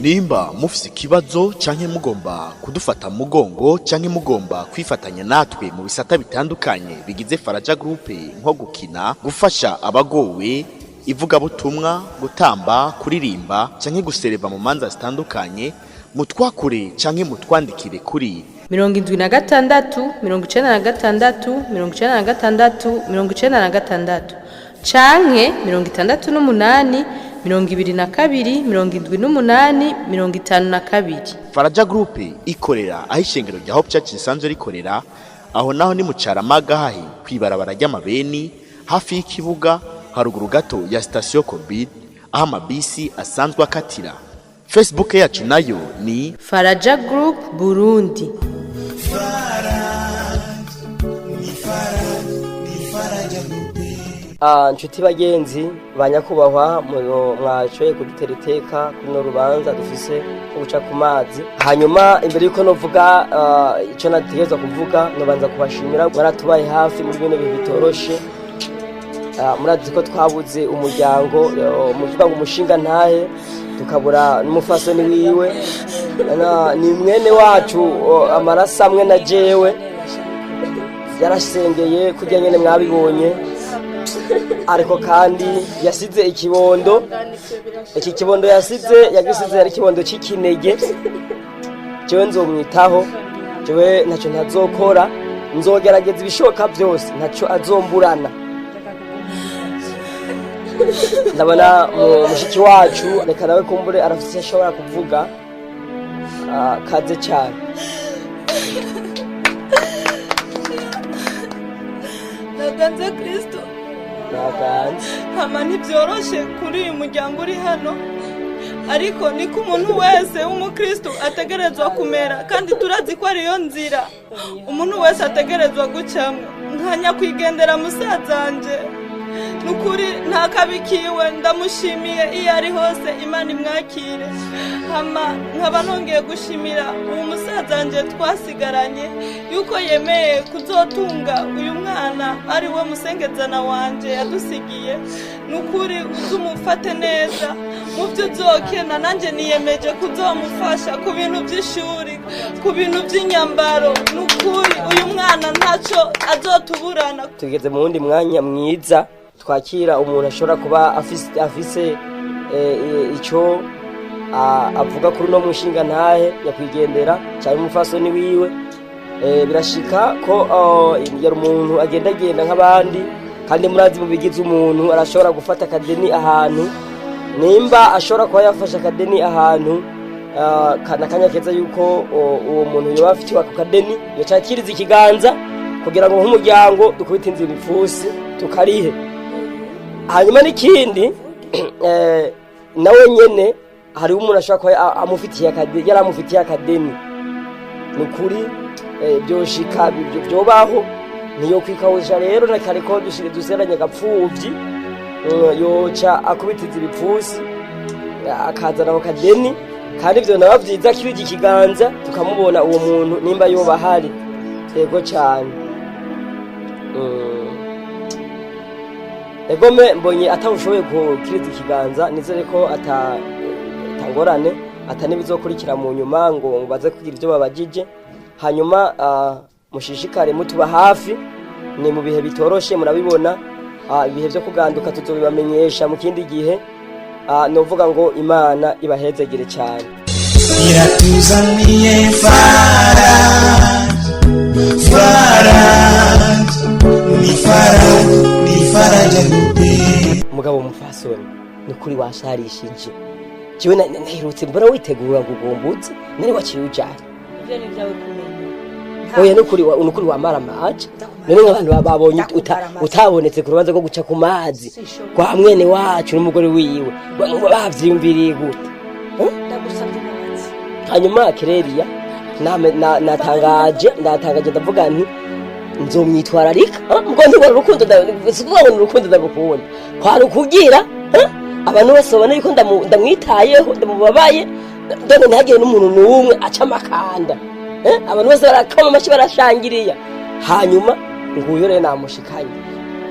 nimba mufise ikibazo canke mugomba kudufata mugongo canke mugomba kwifatanya natwe mu bisata bitandukanye bigize Faraja Group nko gukina, gufasha abagowe, ivuga butumwa, gutamba, kuririmba canke gusereva mu manza zitandukanye, mutwakure canke mutwandikire kuri 76 96 96 96 canke 68 22 78 52. Faraja Group ikorera aho ishengero rya Hope Church risanzwe rikorera, aho naho ni mu Caramaga hahi kwibarabara ry'amabeni hafi y'ikibuga haruguru gato ya station Covid aho amabisi asanzwe akatira. Facebook yacu nayo ni Faraja Group Burundi. Nshuti bagenzi banyakubahwa mwashoye kudutera iteka kuno rubanza dufise ubuca ku mazi. Hanyuma imbere yuko novuga ico nategezwa kuvuga, nobanza kubashimira mwaratubaye hafi muri bino bihe bitoroshe. Murazi ko twabuze umuryango muvuga ngo umushinga ntahe, tukabura n'umufasoni wiwe, ni mwene wacu amarasa amwe na jewe yarasengeye kurya nyene mwabibonye, ariko kandi yasize ikibondo. Iki kibondo yagisize ari kibondo c'ikinege. Jewe nzomwitaho, jewe ntacyo ntazokora, nzogerageza ibishoboka byose, ntacyo azomburana. Ndabona mushiki wacu reka nawe kumbure arafite ashobora kuvuga, kaze cyane. Naganze Kristo. Naganze. Hama ntibyoroshe kuri uyu muryango uri hano, ariko niko umuntu wese w'umukristo ategerezwa kumera, kandi turazi ko ariyo nzira umuntu wese ategerezwa gucamwa. Nkanya kwigendera musazanje, nukuri nta kabikiwe, ndamushimiye iyo ari hose, Imana imwakire. Hama nkaba nongeye gushimira uwo musazanje twasigaranye yuko yemeye kuzotunga uyu mwana ari we musengezana wanje yadusigiye. Nukuri uzumufate neza mu byo uzokena, nanje niyemeje kuzomufasha ku bintu by'ishuri, ku bintu by'inyambaro. Nukuri uyu mwana ntaco azotuburana. Tugeze mu wundi mwanya mwiza twakira umuntu ashobora kuba afise ico avuga kuri no mushinga ntahe yakwigendera cyane umufasoni wiwe. Birashika ko yari umuntu agenda nk'abandi, kandi murazi mu bigize umuntu arashobora gufata akadeni ahantu. Nimba ashobora kuba yafasha akadeni ahantu, nakanya keza yuko uwo muntu yoba afite ako kadeni yacakiriza ikiganza kugira ngo nk'umuryango dukubite inzira ipfusi tukarihe. Hanyuma n'ikindi nawe nyene hari umuntu ashobora kuba amufitiye akadeni. Nukuri byoshika byobaho, niyo kwikawusha rero nakariko duseranye gapfuvyi, yoca akubitiza ibipfusi akazana ako kadeni. Kandi ivyo nabavyiza kirigi ikiganza tukamubona uwo muntu nimba yoba hari. Yego cyane. Egome mbonye atawushoboye gukiriza ikiganza, nizere ko atangorane atanibizokurikira mu nyuma ngo baze kugira ibyo babajije. Hanyuma mushishikare mutuba hafi, ni mu bihe bitoroshe murabibona. Ibihe byo kuganduka tuzobibamenyesha mu kindi gihe. Novuga ngo Imana ibahezegere cyane. Iratuzaniye Faraja Group. Mugabo mufasoni nukuri washarishije. Jewe nahirutse mbona witegura gugombutse, nari waciye ujana. Ivyo ni byawe kumenya. Oya nukuri wamara maje. None nk'abantu babonye utabonetse ku rubanza rwo guca ku mazi kwa mwene wacu n'umugore wiwe, bavyiyumviriye gute? Ndagusabye amazi. Hanyuma Kereria natangaje ndavuga nti nzomwitwararika. Ngo ntibora urukundo ndagukunda kwari kugira abantu bose babona yuko ndamwitayeho, ndamubabaye, ndone ntihagire n'umuntu n'umwe aca amakanda. Abantu bose barakoma amashi barashangiriya. Hanyuma nguyo rero namushikanye.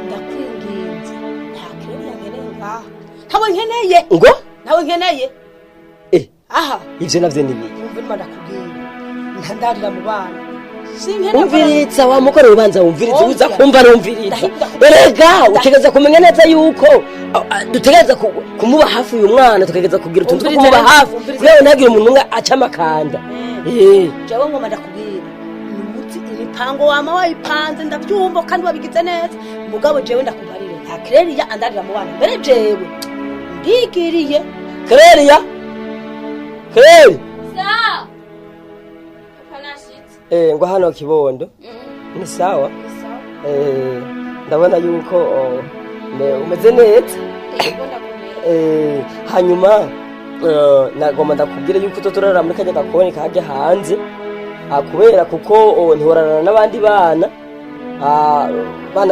Ndakwinginze nta Kereria nkeneye ngaha. Ntawe nkeneye. Ngo nawe nkeneye aha ivyo navyo ni biki umva imana kubwira ntandarira mu bana umviriza wa mugore ubanza umviriza uza kumva rumviriza erega utegeza kumenya neza yuko dutegeza kumuba hafi uyu mwana tukageza kugira utuntu two kumuba hafi kugira ntagire umuntu umwe aca amakanda jewe ngoma ndakubwira umuti imipango wama wayipanze ndabyumva kandi wabigize neza mugabo jewe ndakubarire nta Claria andarira mu bana mbere jewe ndigiriye Claria Sawa. Kanashitse. ngo hano kibondo ni sawa ndabona yuko umeze neza hanyuma nagomba ndakubwira yuko tutorara muri kanya gakoni kajya hanze kubera kuko ntihorana n'abandi bana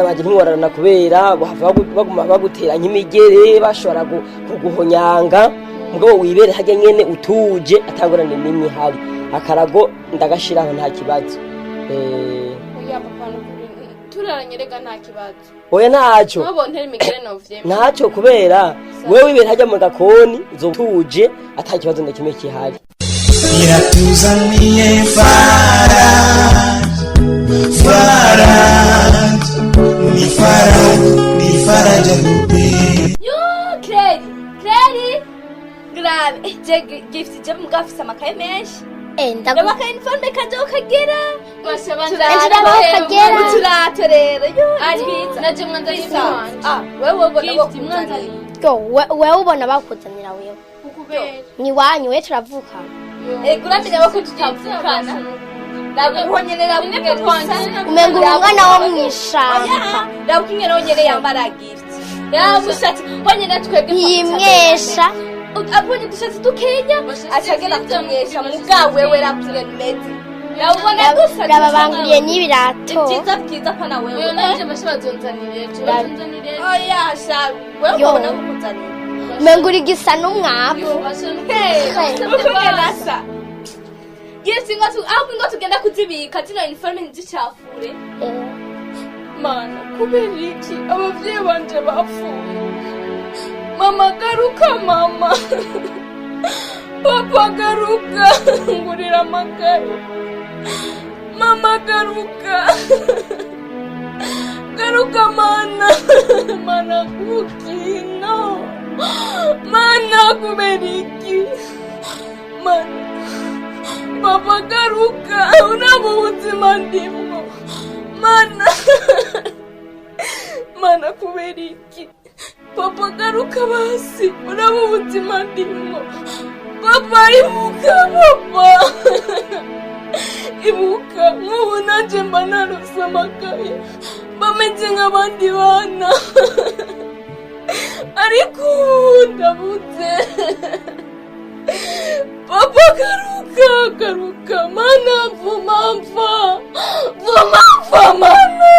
baje ntiworana kubera baguma bagutera nk'imigere bashobora kuguhonyanga mugabo wibere hajya nyene utuje atangorane n'imwe hari akarago ndagashiraho nta kibazo Oya papa turaranyerega nta kibazo oya ntacyo nabo ntera imigere novye ntacyo kubera wewe wibere hajya mu gakoni uzotuje atakibazo ndakimwe kihari iratuzaniye ni Faraja Groupe. yo Clary grave gift je mugafisa amakaye menshi ndabaka informe kaje ukagera turato rero yo naje mwanza wewe ubona bakuzanira wewe ni wanyu we turavuka guramenya bako tutavukana ndaguhonyerera umenga umwana wo mwishamba ndagukinyera onyere yambara gift ya mushatsi honyera twebwe yimwesha abonye dushatsi tukenya acagera kumwesha mugawe we rapire mezi yabona gusa ndababanguriye n'ibirato byiza pana wewe nanje bashobazonzanire oya sha wewe ubona kukuzanira menguri gisa n'umwavu ukogerasa Yes, ngo tugenda kuzibika zino uniforme nzicafure mana kuberiki abavyeyi banje bapfuye mama garuka mama papa garuka ngurira amakaye mama garuka mana kukino mana kuberiki mana papa garuka unabo ubuzima ndimo mana kuberiki papa garuka basi unabo ubuzima ndimo papa ibuka nk'ubu nanje mba narose amakaye bameze nk'abandi bana ariko ndabuze papa garuka mana vuma mfa mana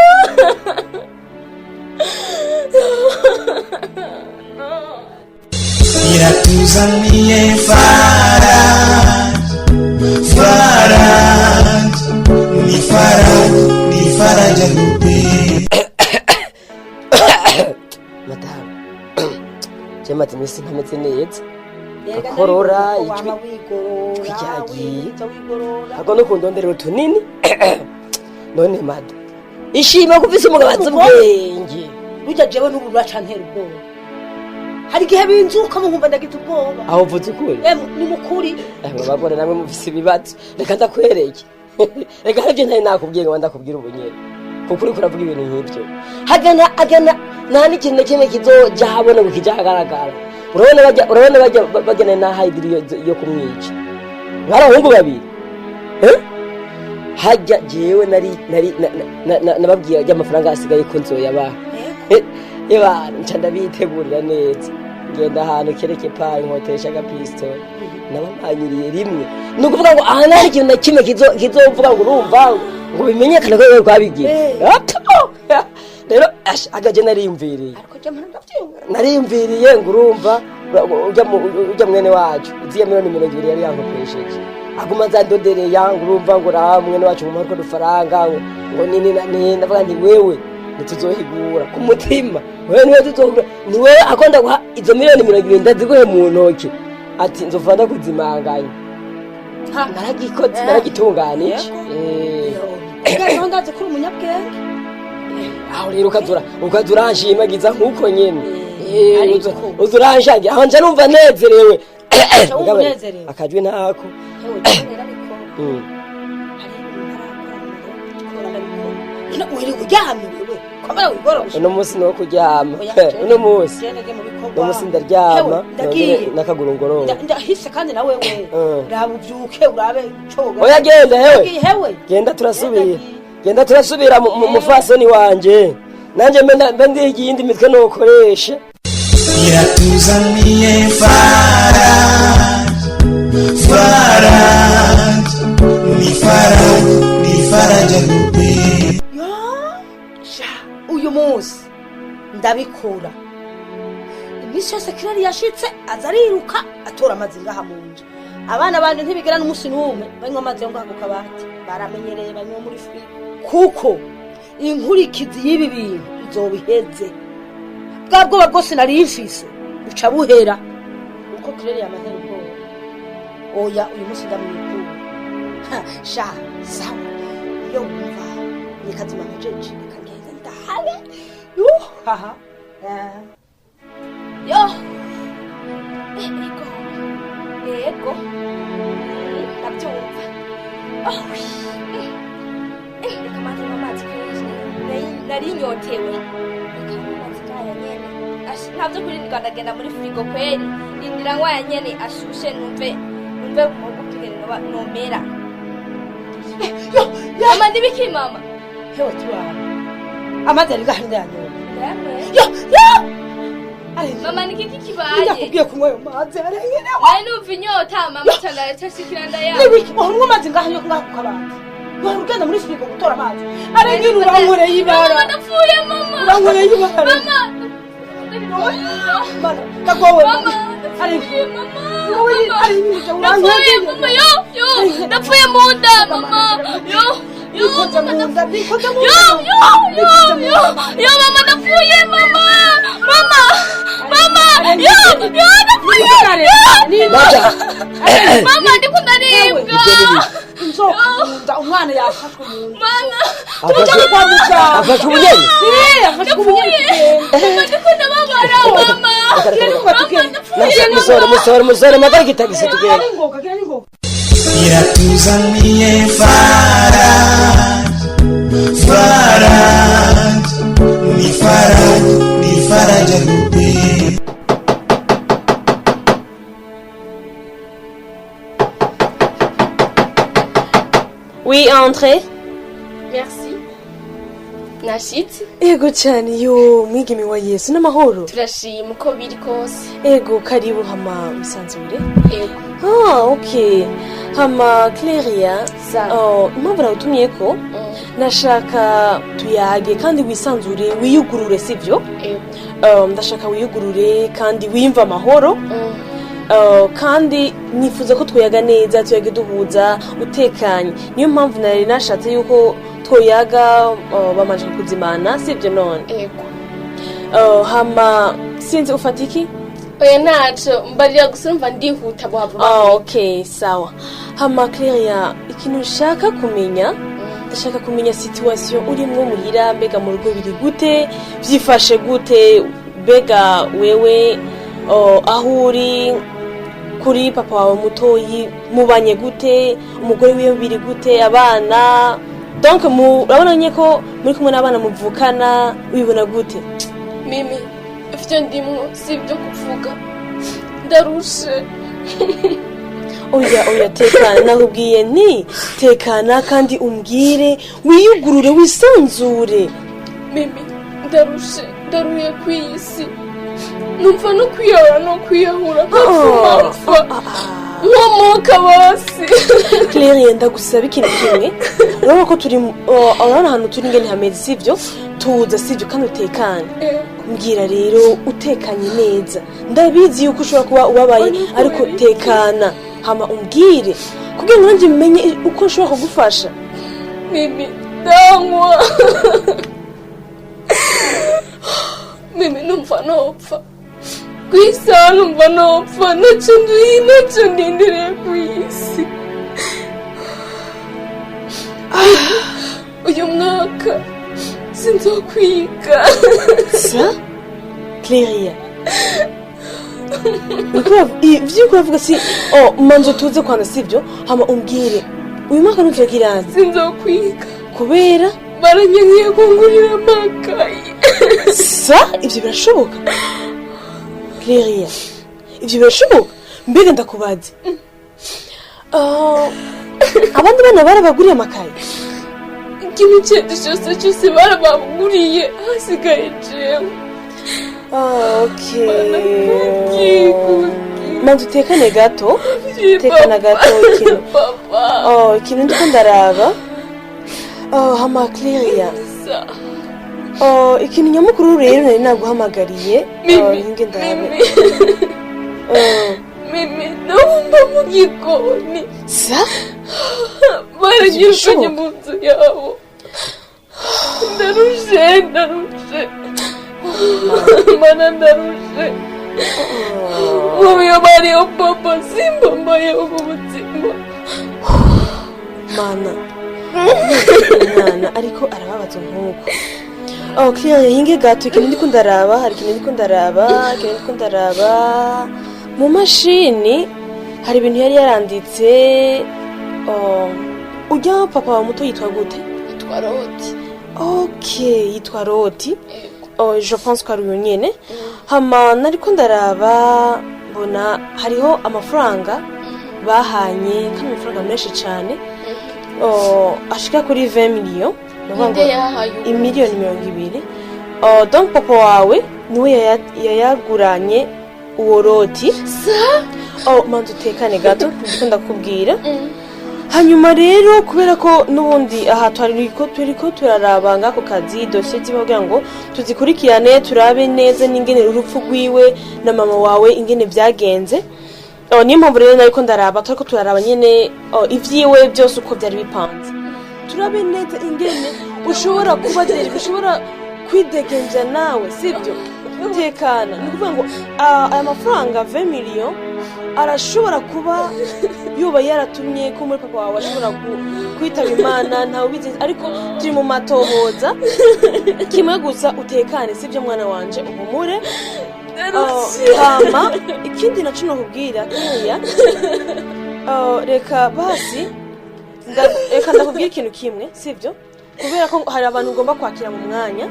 iratuzaniye ni Faraja Groupe. madamu jema timisi ntameze neza akorora ijwi twijagiye ako no kundonderero tunini none mada ishima kuvisa umugabaza ubwenge burya jewe n'ubura cantera ubwoba hari igihe binzuka mu nkumva ndagize ubwoba aho uvuze ukuri ni mukuri bagore namwe mufise ibibazo reka ndakwereke reka navyo ntari nakubwiye ngo ndakubwira ubunyere kuko uri kuravuga ibintu nk'ibyo agana nta n'ikintu na kimwe kizoja habona ngo kija hagaragara urabona bagena na haidiri yo kumwica barahungu babiri hajya jewe nababwiye ajya amafaranga asigaye ko nzoyabaha nca ndabitegurira neza ngenda ahantu kereke payi nkotesha agapistoli nabamanyiriye rimwe ni ukuvuga ngo aha nta ikintu na kimwe kizovuga ngo urumva ngo bimenyekane ko wewe rwabigiye rero agaje nariyumviriye ngo urumva ujya mwene wacu iziya miliyoni 200 yari yankopesheje aguma zandodere yangu urumva ngo ra mwene wacu mu mariko dufaranga ngo nini na nini ndavuga nti wewe ntituzohigura ku mutima wewe niwe tuzohigura ni wewe akonda guha izo miliyoni 200 ndaziguhe mu ntoki ati nzova ndakuzimanganya naragikoze naragitunganije Ubwo ndazi kuri umunyabwenge. aho rero ukazuranjimagiza nk'uko nyene uzuranjangira aho nje numva nezerewe akajwe ntako uri kuryama wewe komera wigorosha uno munsi no kuryama uno munsi ndaryama nakaguru ngororo ndahise kandi na wewe urabubyuke urabe coga oya genda hewe genda turasubira mu fasoni wanje nanje mbe ndigiye indi mitwe nokoresha iratuzaniye Faraja Groupe. Uyu munsi ndabikura imisi yose kirari yashitse aza ariruka atora amazi ngaha mu nzu abana banje ntibigera n'umunsi n'umwe banywa amazi yo ngaha ku kabati baramenyereye banywa muri furi kuko inkurikizi y'ibi bintu izobiheze bwa bwoba bwose nari mfise buca buhera uko kirari yamaze ubwoba oya uyu munsi ndamwikura sha sawa yo wumva nikazima mujeje kangeza ndahale haha yo ego nabyumva reka maze amazi nari nyotewe ntabyo kurindwa ndagenda muri firigo kweri rindira nkwaya nyene ashushe numve mubukigene nomera mama ndibiki mama hewe turaba amazi ari ngaha ndanyo mama nikiki kibaye ndakubwiye kunywa ayo mazi arengene wari numva inyota mama cyangwa cyashikira ndaya nibiki unywa amazi ngaha yo ngaha ku kabati wari ugenda muri firigo gutora amazi arengene urankoreye ibara mama ndapfuye mama urankoreye ibara mama kagowe mama arengene mama yo ndapfuye mu nda mama yo mama ndapfuye mama ndikunda nibwa inzoka umwana yafashwe mu nda afashe ubunyeni mama ndikunda babara mama musore magari kitagisi tugenda iratuzaniye Faraja Groupe. Oui, entrez. merci nashitse Ego cyane yo mwigeme wa Yesu n'amahoro. turashima uko biri kose Ego karibu hama musanzure. ego Okay. Hama Claria. Sawa. Impamvu nawutumyeko nashaka tuyage kandi wisanzure wiyugurure sivyo? ego Ndashaka wiyugurure kandi wimva amahoro. Kandi nifuza ko twoyaga neza tuyage duhuza utekanye niyo mpamvu nari nashatse yuko twoyaga bamaje kuzimana sivyo none ego hama sinzi ufatiki oya naco mbarira gusa mva ndihuta bwava okay sawa hama Claria ikintu nshaka kumenya ndashaka kumenya situation urimo muhira mbega mu rugo biri gute byifashe gute bega wewe aho uri kuri papa wawe mutoyi mubanye gute umugore wiwe biri gute abana donc urabona nyeko muri kumwe n'abana muvukana ubibona gute mimi ivyo ndimwo sivyo kuvuga ndarushe oya tekana nakubwiye nti tekana kandi umbwire wiyugurure wisanzure mimi ndarushe ndaruye kw'isi numva no kwiyahura no kwiyahura mpfa nkomoka bose Claire ndagusaba ikintu kimwe urabona ko turi urabona ahantu turi ngene hameze sivyo tuza sivyo kandi utekanye mbwira rero utekanye neza ndabizi yuko ushobora kuba ubabaye ariko tekana hama umbwire kugira ngo nanjye menye uko nshobora kugufasha mimi ndanywa mimi numva nopfa kwisa numva nopfa nacyo ndindireye ku isi. Uyu mwaka sinzokwiga. Sa Claria ivyo uravuga si manzo tuze kwana sivyo hama umbwire uyu mwaka ntuzogira sinzokwiga kubera baranyankiye kungurira amakaye. Sa ivyo birashoboka Claria ivyo birashoboka mbega ndakubaze abandi bana barabaguriye amakaye ikintu cyose barabaguriye hasigaye jewe. Okay. Manzu tekane gato. Tekana gato ikintu ndiko ndaraba. Hama Claria. Ikintu nyamukuru rero nari naguhamagariye. Ninge ndabe. Mimi naomba mugikoni. Sa? Baranyirukanye mu nzu yabo. Ndarushe. Mana ndarushe. Uyo bariyo papa simba mbaye ubuzima. Mana ariko arababaza nkuko. Claria hinge gato ikintu ndiko ndaraba, hari ikintu ndiko ndaraba. Mu mashini hari ibintu yari yaranditse. Ujya papa wa muto yitwa gute? Yitwa Roti. Okay, yitwa Roti. Je pense ko ari uyu nyene. Hama nariko ndaraba mbona hariho amafaranga bahanye kandi amafaranga menshi cyane. Ashika kuri 20 millions. Imiliyoni 200. Donc papa wawe niwe yayaguranye uwo Roti. Sa? Manzu tekane gato ndiko ndakubwira. Hanyuma rero kubera ko nubundi aha turiko turaraba ngako kazi dossier zibagira ngo tuzikurikirane turabe neza n'ingene urupfu rwiwe na mama wawe ingene byagenze. Niyo mpamvu rero nariko ndaraba turiko turaraba nyene ivyiwe byose uko byari bipanze. Turabe neza ingene ushobora ushobora kwidegenja nawe sibyo tekana nikuvuga ngo aya mafaranga 20 millions arashobora kuba yuba yaratumye ko muri papa wawe ashobora kwitaba Imana ntawe ubizi ariko turi mu matohoza kimwe gusa utekane sibyo mwana wanje uhumure. Mama ikindi naco nakubwira Claria reka basi reka ndakubwira ikintu kimwe sibyo kubera ko hari abantu ugomba kwakira mu mwanya.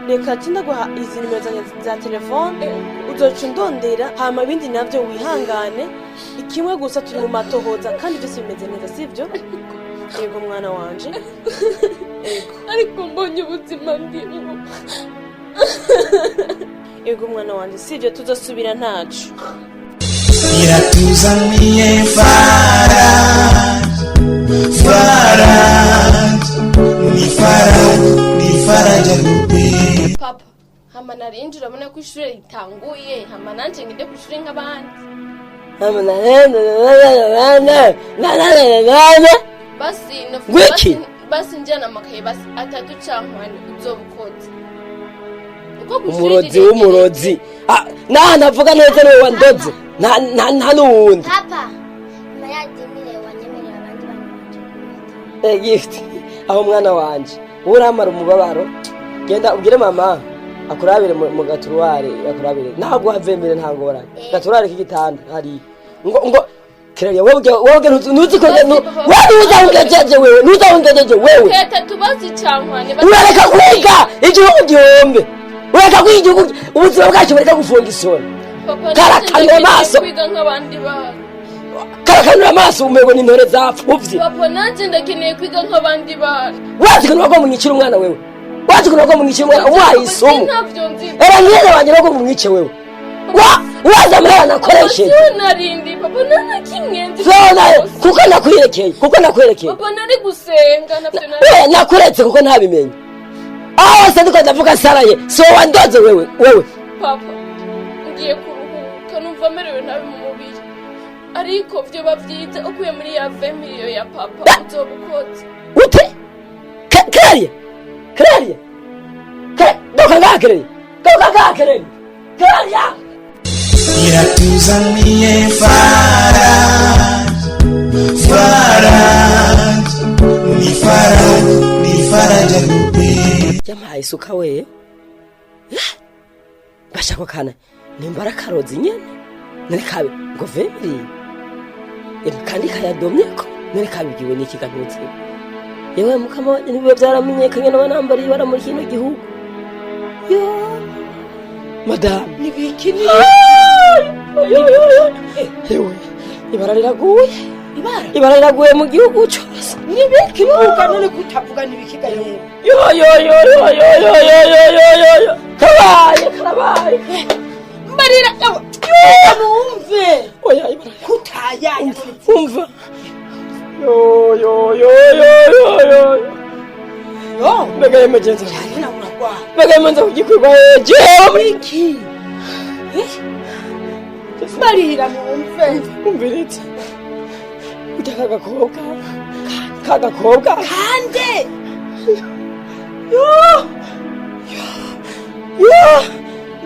Reka tindaguha izi nimero za telefone uzoca ndondera hama ibindi navyo wihangane ikimwe gusa turi mu matohoza kandi byose bimeze neza sivyo? Yego mwana wanje yego ariko mbonye ubuzima ndimo. Yego mwana wanje sivyo tuzosubira ntacu. Iratuzaniye Faraja Groupe. Papa hama narinjira abona ko ishure ritanguye hama nanje ngide ku ishure nk'abandi. Basi njana amakaye basi atatu cankwane uzobukoze. Umurozi navuga neza niwe wandoze nta n'uwundi. Papa mayadimire wanyemerera abandi bantu. Gift aho mwana wanje uramara umubabaro genda ubwire mama akurabire mu gaturuware akurabire ntabwo havemere ntangorane gaturuware k'igitanda hari ngo Claria wowe ntuzi ko ntuzawungejeje wewe kete tubazi cankwane urareka kwiga igihugu gihombe ureka kwiga igihugu ubuzima bwacu bureka gufunga isoni. Karakanura amaso kwiga nk'abandi bana karakanura amaso umego n'intore zapfuvye. Papa nanje ndakeneye kwiga nk'abandi bana. Wazikanura ko munyicira umwana wewe wazikanura ko munyicira umwana umwaye isomo era ngene wanje no kumwice wewe waza mwana koreshe narindi papa nana kimwenzi kuko nakwirekeye papa nari gusenga navyo nakuretse kuko ntabimenye aho se ndiko ndavuga saraye so wandoze wewe papa ngiye kuruhuka numva merewe nabi mu mubiri ariko vyo bavyiza ukuye muri ya 20 millions ya papa uzobukoze ute Claria doka ngakere Claria iratuzaniye ni Faraja Groupe. Yampaye isuka we bashaka kana nimbara karozi nyene none kabe ngo veri kandi kayadomye ko none kabigiwe n'iki gantutse yewe mukama nibibe byaramenyekanye n'abanambari bara muri kino gihugu yo madam nibiki yewe ibara riraguye ibara riraguye mu gihugu cyose nibiki muga none kutavuga nibiki gaye yo karabaye marira numve oya ibara kutaya umva yo mbega emergency cyane uragwa mbega imanza kugikwirwa jewe iki marira numve umviritse ujya kagakobwa kande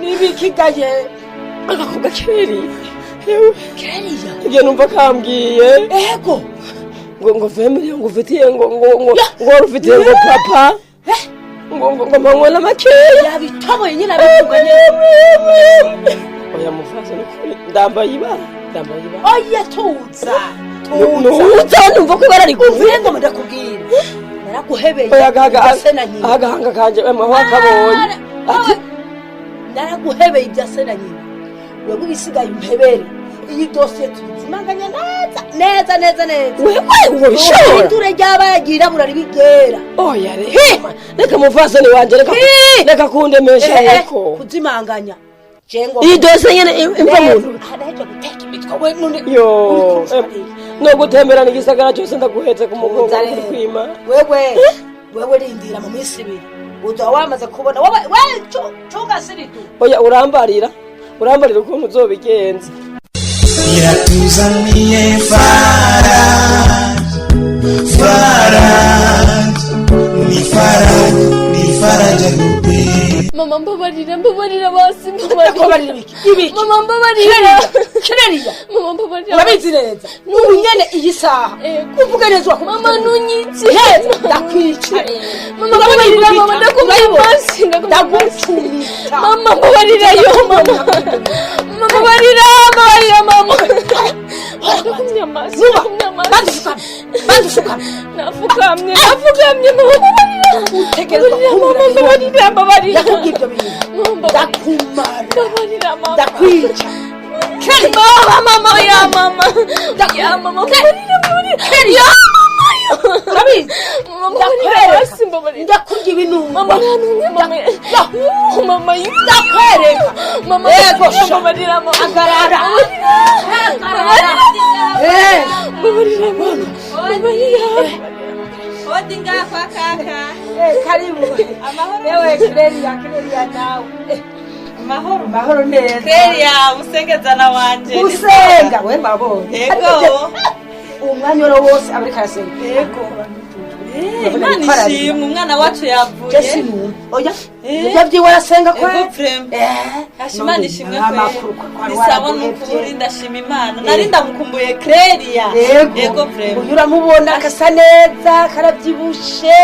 nibiki gaye agakobwa keri keriya ibyo numva kambwiye ego ngo vemere ngo ufitiye ngo rufitiye ngo papa ngo mpanywe n'amakeya yabitoboye nyine abituganye oya mufaso n'ukuri ndambaye ibara oya tuza numva ko ibara riguye uvuye ngo ndakubwira naraguhebeye agahanga kanje wakabonye ati naraguhebeye ibya se na nyina wewe ibisigaye umpebere iyi dosiye tubizimanganya neza wewe bishobora iture ry'abagira buraribigera oya reka mufaso ni wanje reka kundemesha yeko kuzimanganya jengo iyi dosiye nyene imva muntu hadaje guteka imitwe we none yo no gutemberana igisagara cyose ndaguhetse ku mugongo kwima wewe rindira mu minsi ibiri uza wamaze kubona wowe cunga siritu oya urambarira ukuntu uzobigenza iratuzaniye ni Faraja Groupe. Mama mbabarira basi mbabarira ibiki mama mbabarira kireriya mama mbabarira urabizi neza n'unyene iyi saha kuvuga neza mama nunyitse ndakwica mama mbabarira mama ndakumvase ndagucumita mama mbabarira yo mama mbabarira mama ndakumyamazi bandusukame nafukamye mama mbabarira mbabarira ndakubwira ibyo bintu ndakumara ndakwica mama ya mama urabizi ndakurya ibintu ndakwereka agarara odi ngaha kwa kaka karibu yewe kireriya nawe mahoro neza Keria musengezana wanje usenga we mbabonye yego umwanya wose abari karasenga yego Imana ishimwe umwana wacu yavuye oya yabyiwe arasenga kwe Imana ishimwe kwe bisaba n'ukuri ndashima Imana nari ndamukumbuye Keria yego uyu uramubona akasa neza karabyibushe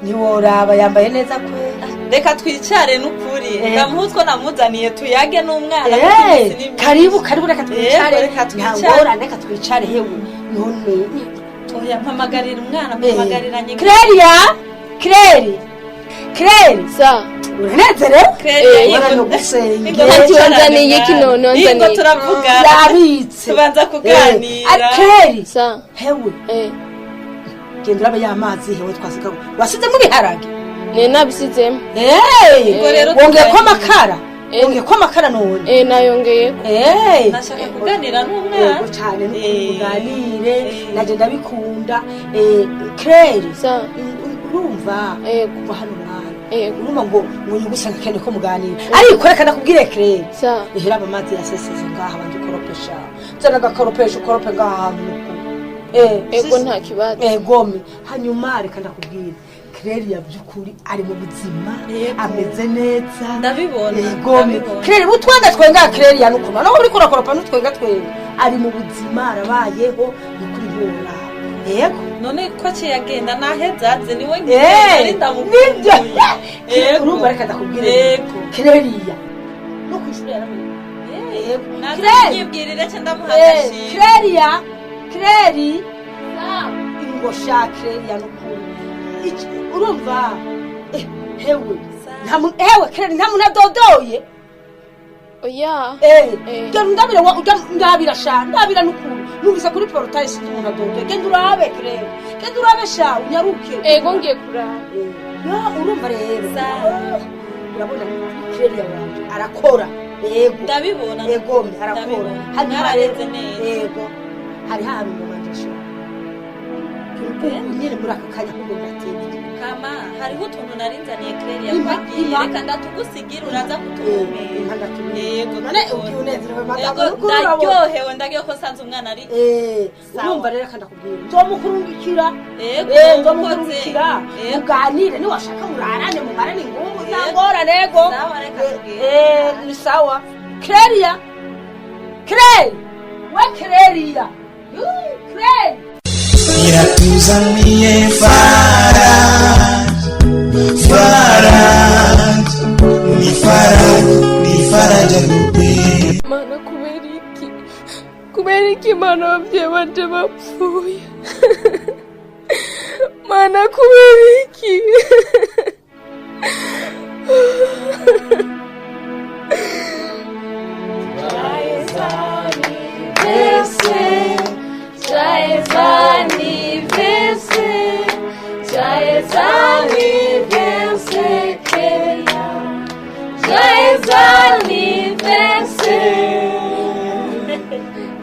ntiworaba yambaye neza kwe reka twicare n'ukuri ndamuhutwo namuzaniye tuyage n'umwana karibu reka twicare reka twicare hewe none oya mpamagarira umwana mpamagarira nyine Claire sa uranezere nzaniye kino nzaniye turavuga yabitse tubanza kuganira Claire sa hewe genda uraba y'amazi hewe twasigaho wasizemo ibiharage nabisizemo wongeye ko amakara none nayongeye nashaka kuganira n'umwana cyane n'ukuganire naje ndabikunda Claire urumva kuva hano mwana urumva ngo nyugusanga kende ko muganira ariko reka nakubwire Claire ihera amazi yaseseze ngaha banje koropesha zana gakaropesha ukorope ngaha hantu ego nta kibazo gome hanyuma reka ndakubwire Claire ya byukuri ari mu buzima ameze neza ndabibona Claire utwenda twenga Claire ya nukuma no uri kurakoropa n'utwenga twenga ari mu buzima arabayeho nikuri bora yego none ko cyagenda nahezaze niwe ngende ndamukunda urumva reka ndakubwire Claire no kwishuri yaramenye Claire ndamuhagashi Claire ngo shakre ya nukuri urumva hewe Claire ntamunadodoye oya ndabira ndabira sha ndabira nukuri numvise kuri portail sinzi umuntu adodoye genda urabe Claire genda urabe sha unyaruke ego ngiye kuraba urumva rero urabona Claire yawe arakora ego ndabibona ego arakora hararenze neza ego hari hantu mu manjisho nyine muri aka kanya kuko ndateye kama hariho utuntu narinzaniye Claire yakwagiye reka ndatugusigira uraza kutumera yego none ukiunezerewe madamu ndaryohewe ndagiye ko sanze umwana ari urumva rero kandi akubwira nzomukurungikira nzomukurungikira uganire ni washaka murarane mumarane ingungu nangora nego ni sawa Claire we Claire Iratuzaniye ni Faraja Groupe. Mana kubera iki mana ababyeyi banje bapfuye mana kubera iki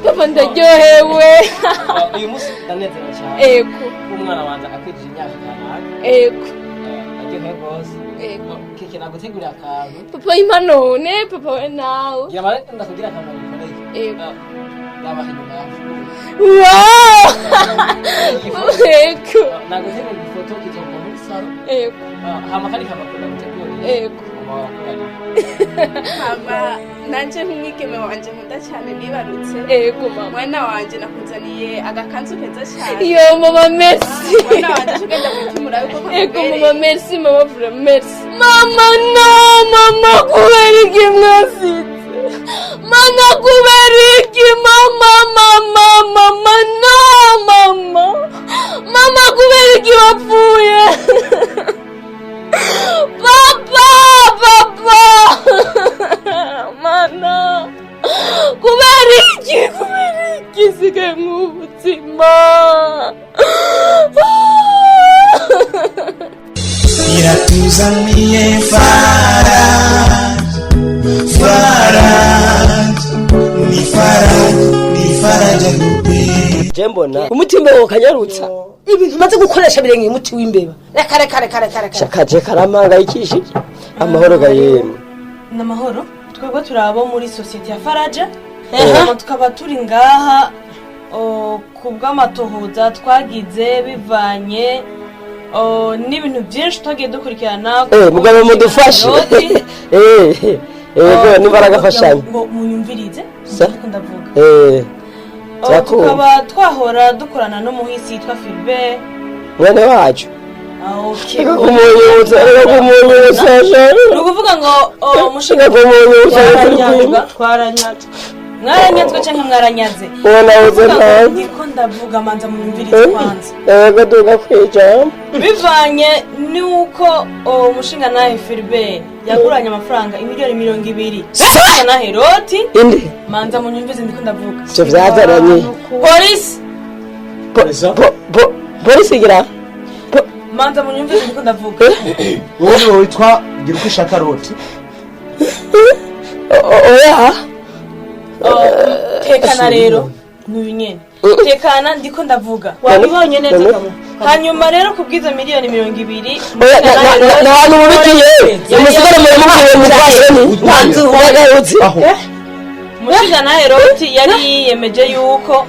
papa ndaryohewe uyu munsi ndanezera cyane ego umwana wanjye akwigije imyaka kanaka ego aryohewe rwose ego keke nagutegurira akantu papa impanone papa we nawe ngira mare ndakugira akantu bikoreye ego nabaha inyuma yawe wow ego nagutegurira ifoto kizomba muri salo ego hama kandi kamakunda gutegurira ego mama nanje nk'umwigeme wanje nkunda cyane nibarutse ego mama mwana wanje nakuzaniye agakanzu keza cyane yo mama merci mwana wanje tugenda kwipimura yuko ego mama merci mama vraiment merci mama no mama kubera iki mwasitse mama kubera iki mama no mama kubera iki wapfuye papa mana kubera iki sigaye nk'ubuzima Iratuzaniye ni Faraja Groupe. jembona umutima wo kanyarutsa ibintu maze gukoresha birenge umuti w'imbeba reka shakaje karamanga ikishiki amahoro gayemwe n'amahoro twebwe turabo muri societe ya Faraja tukaba turi ngaha kubw'amatohoza twagize bivanye n'ibintu byinshi twagiye dukurikirana mugabo mudufashe yego nibaragafashanya ngo munyumvirize ndavuga tukaba twahora dukorana n'umuhisi yitwa Philbert mwene wacu ni ukuvuga ngo umushinga twaranyazwe mwaranyazwe cyangwa mwaranyaze niko ndavuga manza munyumvirize kwanza yego duga kwijambo bivanye nuko umushinga nahe Philbert yaguranye amafaranga imiliyoni 200 na Heroti indi manza munyumvirize ndiko ndavuga cyo byazaranye polisi gira manza munyumvirize ndiko ndavuga wowe witwa gira uko ishaka Roti oya tekana rero n'uyu nyene tekana ndiko ndavuga wabibonye neza kamu hanyuma rero kubwiza miliyoni 200 n'abantu mubigiye umusigara muri mubwiye umushinga na Heroti yari yiyemeje yuko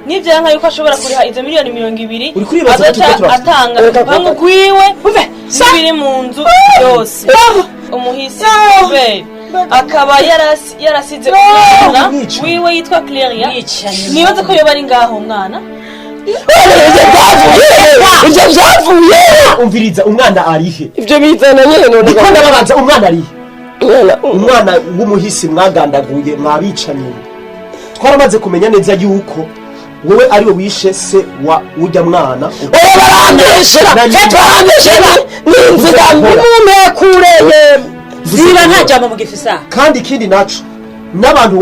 nivyo yanka yuko ashobora kuriha izo miliyoni 200 Uri kuribaza azoca atanga urupangu rwiwe n'ibiri mu nzu yose umuhisi kubera akaba yarasize umwana wiwe yitwa Claria nibaza ko yoba ari ngaho mwana ivyo vyavuye umviriza umwana arihe ivyo bizana nyene none niko ndababaza umwana arihe umwana w'umuhisi mwagandaguye mwabicanye twaramaze kumenya neza yuko wowe ariwe wishe se wa urya mwana barambeshera n'inzira mumumekureye ziba nta jambo mu gifisa kandi ikindi naco n'abantu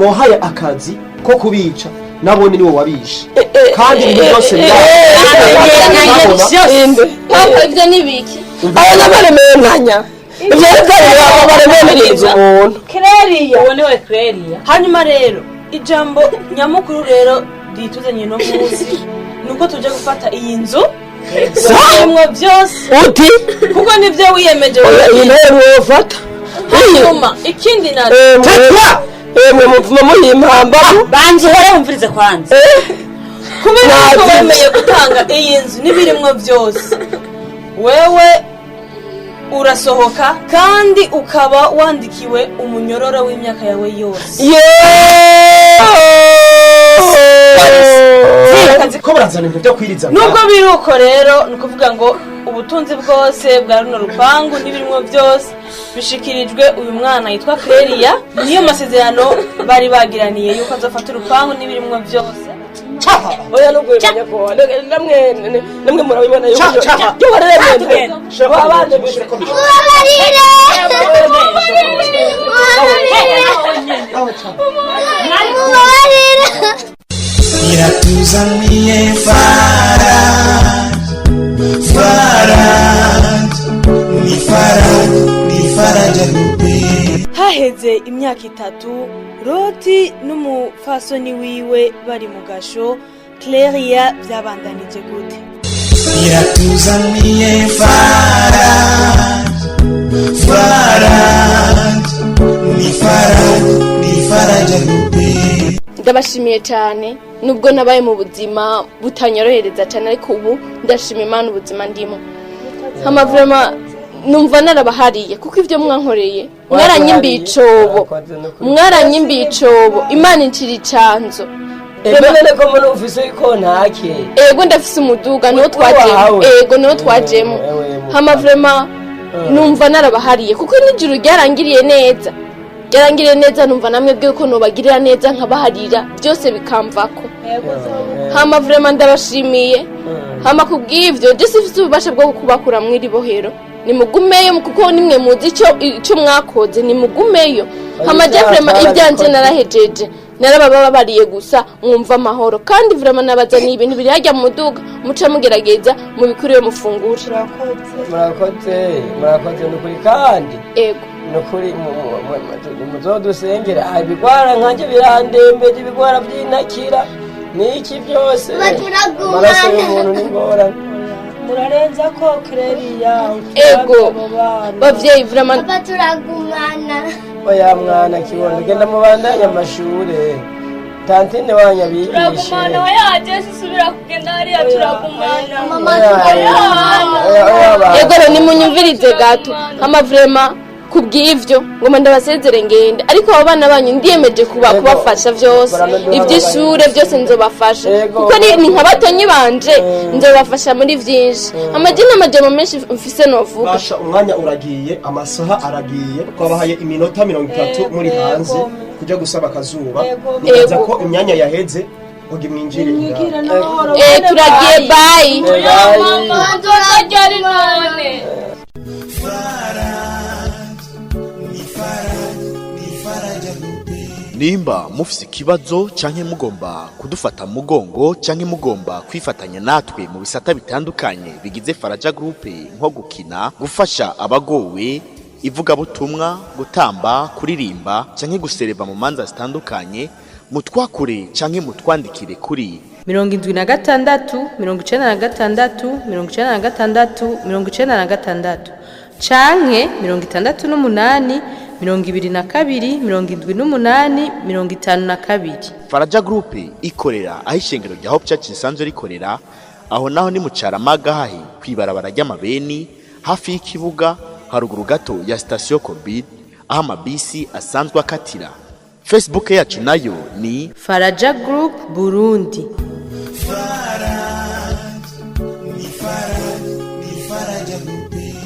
wahaye akazi ko kubica nabone niwe wabishe kandi ibintu byose papa ivyo nibiki abana baremeranya ivyo baremereza umuntu Claria uwo niwe Claria hanyuma rero ijambo nyamukuru rero dituzanye no munsi nuko tuje gufata iyi nzu Samwe byose uti kuko nivyo wiyemeje wofata hanyuma ikindi nari emwe muvuma muhimpamba banzi barumvirize kwanza kubera ko wemeye gutanga iyi nzu nibirimwo byose wewe urasohoka kandi ukaba wandikiwe umunyororo w'imyaka yawe yose ko barazana ibintu byo kwiriza nubwo biruko rero nukuvuga ngo ubutunzi bwose bwa runo rupangu nibirimwo byose bishikirijwe uyu mwana yitwa Claria niyo masezerano bari bagiraniye yuko azafata urupangu nibirimwo byose oya nugwemanya ko namwe murabibona yuko yo baremeye abanje bishiko Iratuzaniye Faraja Group. Haheze imyaka 3 Roti n'umufasoni wiwe bari mu gasho Claria byabandanije gute Iratuzaniye Faraja Group. ndabashimiye cyane nubwo nabaye mu buzima butanyorohereza cyane ariko ubu ndashima Imana ubuzima ndimo vraiment numva narabahariye kuko ivyo mwankoreye mwaranyimbiye icobo Imana incira icanzo none ko muri ufise ko ntake ego ndafise umuduga niwo twajemo vraiment numva narabahariye kuko n'ijuru ryarangiriye neza numva namwe bwe ko nobagirira neza nkabaharira byose bikamvako vraiment ndabashimiye kubw'ivyo Jesse ufite ububasha bwo kubakura mwiri bohero nimugumeyo kuko nimwe muzi ico mwakoze nimugumeyo vraiment ibyanje narahejeje narabababariye gusa mwumva amahoro kandi vraiment nabazaniye ibintu biri hajya mu muduga muca mugerageza mu bikuriye mufungura murakoze nukuri kandi ego nukuri muzodusengera ibigwara nkanje birandembeje ibigwara byinakira niki byose maraso y'umuntu n'ingorane murarenza ko Claria ego bavyeyi vraiment turagumana oya mwana kibondo genda mubandanya amashure tantine wanyabigishe turagumana oya Jesse subira kugenda hariya turagumana mama ego nimunyumvirize gato vraiment kubw'ivyo ngoma ndabasezere ngende ariko abo bana banyu ndiyemeje kubafasha byose iby'ishure byose nzobafasha kuko ni nkabatonyi banje nzobafasha muri byinshi amajyamo menshi mfise novuga basha umwanya uragiye amasaha aragiye twabahaye iminota 30 muri hanze kujya gusaba akazuba nibaza ko imyanya yaheze ugi mwinjire turagiye bye nimba mufise ikibazo canke mugomba kudufata mugongo canke mugomba kwifatanya natwe mu bisata bitandukanye bigize Faraja Group nko gukina gufasha abagowe ivugabutumwa gutamba kuririmba canke gusereva mu manza zitandukanye mutwakure canke mutwandikire kuri 76 96 96 96 canke 68 22 78 52. Faraja Group ikorera aho ishengero rya Hope Church risanzwe rikorera, aho naho ni mu Caramaga hahi kwibarabara ry'amabeni hafi y'ikibuga haruguru gato ya station Covid aho amabisi asanzwe akatira. Facebook yacu nayo ni Faraja Group Burundi. Faraja Group.